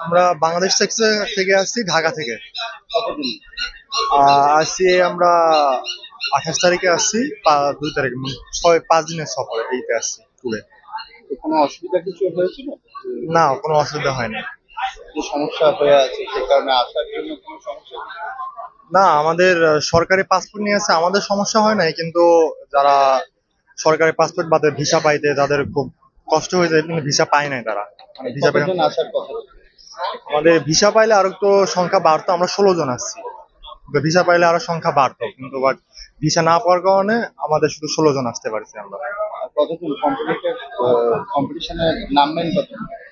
আমরা বাংলাদেশ থেকে আসছি, ঢাকা থেকে। কতদিন? আসছি আমরা 28 তারিখে আসছি, 2 তারিখ, 5 দিনের সফরে এইতে আসছি ট্যুরে। তো কোনো অসুবিধা কিছু হয়েছিল? না, কোনো অসুবিধা হয়নি। যে সমস্যা হয়ে আছে সে কারণে আসার জন্য কোনো সমস্যা? না, আমাদের সরকারি পাসপোর্ট নিয়ে আসছে, আমাদের সমস্যা হয় নাই, কিন্তু যারা সরকারি পাসপোর্ট বাদে ভিসা পাইতে তাদের খুব কষ্ট হয়ে যায়, কিন্তু ভিসা পায় নাই তারা। মানে ভিসা পেলে কতজন আসার কথা? আমাদের ভিসা পাইলে আরো তো সংখ্যা বাড়তো, আমরা 16 জন আসছি। ভিসা পাইলে আরো সংখ্যা বাড়তো, কিন্তু বাট ভিসা না পাওয়ার কারণে আমাদের শুধু 16 জন আসতে পারছি আমরা। কতজন কম্পিটিশনে নামবেন কত?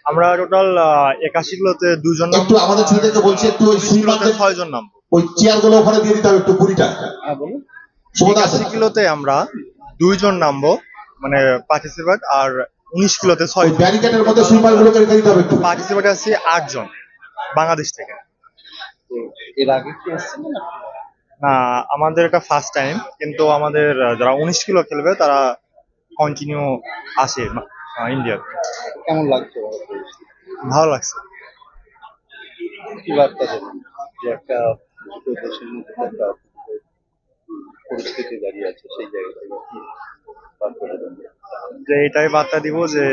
আমরা টোটাল 81 কিলোতে 2 জন একটু আমাদের ছেলেদেরকে বলছি একটু ওই 19 কিলোতে 6 জন নামবো। ওই চেয়ার গুলো ওখানে দিয়ে দিতে হবে একটু 20টা। হ্যাঁ বলুন। 81 কিলোতে আমরা 2 জন নামবো, মানে পার্টিসিপেট, আর 19 কিলোতে 6 ওই জন। ব্যারিকেডের মধ্যে সুইপার গুলোকে রেখে দিতে হবে একটু। পার্টিসিপেট আছে 8 জন বাংলাদেশ থেকে। তো এর আগে কি এসেছেন না? না, আমাদের এটা ফার্স্ট টাইম, কিন্তু আমাদের যারা 19 কিলো খেলবে তারা কন্টিনিউ আসে ইন্ডিয়াতে। কেমন লাগছে? ভালো লাগছে। কি বার্তা দেবেন যে একটা দুটো দেশের মধ্যে একটা পরিস্থিতি দাঁড়িয়ে আছে সেই জায়গা থেকে কি বার্তা দেবেন? যে এটাই বার্তা দিব যে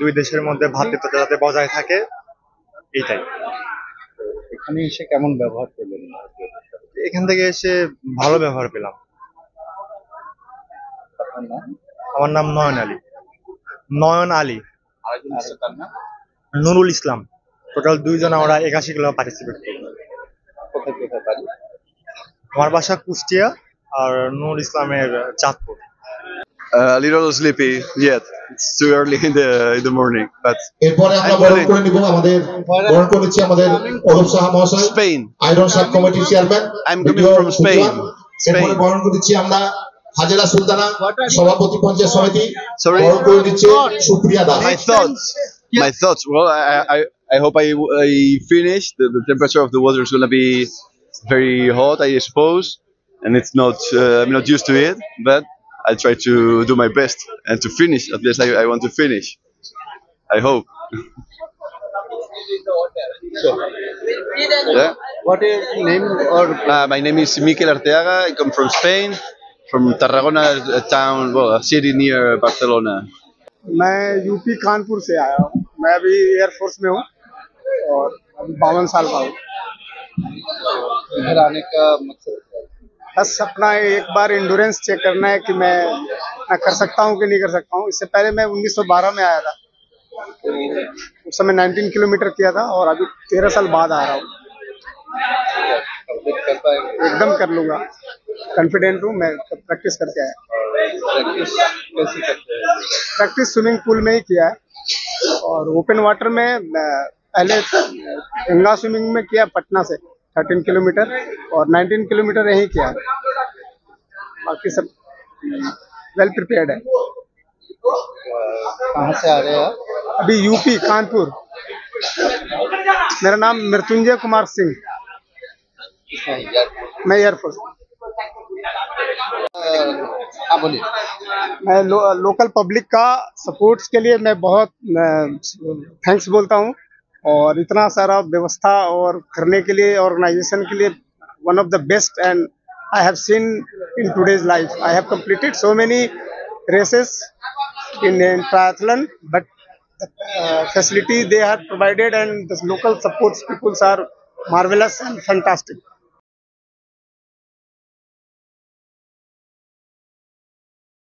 দুই দেশের মধ্যে ভ্রাতৃত্বটা যাতে বজায় থাকে, এইটাই। তো এখানে এসে কেমন ব্যবহার করলেন? এখান থেকে এসে ভালো ব্যবহার পেলাম। আপনার নাম? আমার নাম নয়ন আলী। নয়ন আলী। আরেকজন আছে তার নাম? নুরুল ইসলাম। টোটাল 2 জন আমরা 81 কিলো পার্টিসিপেট করি। কোথায় কোথায় বাড়ি? আমার বাসা কুষ্টিয়া, আর নুরুল ইসলামের Chandpur. A little sleepy yet. It's too early in the morning, but এরপরে আমরা I'm বরণ willing. করে নিব বরণ করে নিচ্ছি আমাদের অরূপ সাহা মহাশয়, Spain. আয়রন সাব কমিটির chairman. I'm coming from Spain. এরপরে বরণ করে নিচ্ছি আমরা হাজেরা সুলতানা, সভাপতি পঞ্চায়েত সমিতি। Sorry? বরণ করে নিচ্ছে Supriya Das. My thoughts. Well, I hope I finish. The temperature of the water is going to be very hot, I suppose, and it's not. I'm not used to it, but I try to do my best and to finish. At least I want to finish. I hope. Yeah. What is name or My name is Mikel Arteaga. I come from Spain, from Tarragona, a town, well, a city near Barcelona. मैं UP Kanpur से आया हूँ। मैं अभी air force में हूँ और अभी 52 साल का हूँ। इधर आने का मकसद क्या है? बस अपना एक बार इंडोरेंस चेक करना है कि मैं कर सकता हूँ कि नहीं कर सकता हूँ। इससे पहले मैं 1912 में आया था, तो उस समय 19 किलोमीटर किया था, और अभी 13 साल बाद आ रहा हूँ। कंप्लीट कर पाएंगे? एकदम कर लूँगा, कॉन्फिडेंट हूँ। मैं प्रैक्टिस करके आया। प्रैक्टिस कैसे करते हैं? प्रैक्टिस स्विमिंग पूल में ही किया है, और ओपन वाटर में पहले गंगा स्विमिंग में किया पटना से 13 किलोमीटर, और 19 किलोमीटर यहीं किया है। बाकी सब वेल प्रिपेयर्ड है। कहाँ से आ रहे हैं आप? अभी यूपी कानपुर। मेरा नाम मृत्युंजय कुमार सिंह। मैं एयरफोर्स। हाँ बोलिए। मैं लोकल पब्लिक का सपोर्ट्स के लिए मैं बहुत थैंक्स बोलता हूँ, और इतना सारा व्यवस्था और करने के लिए ऑर्गेनाइजेशन के लिए one of the best and I have seen in today's life. I have completed so many races in triathlon, but the facility they have provided and the local supports peoples are marvelous and fantastic.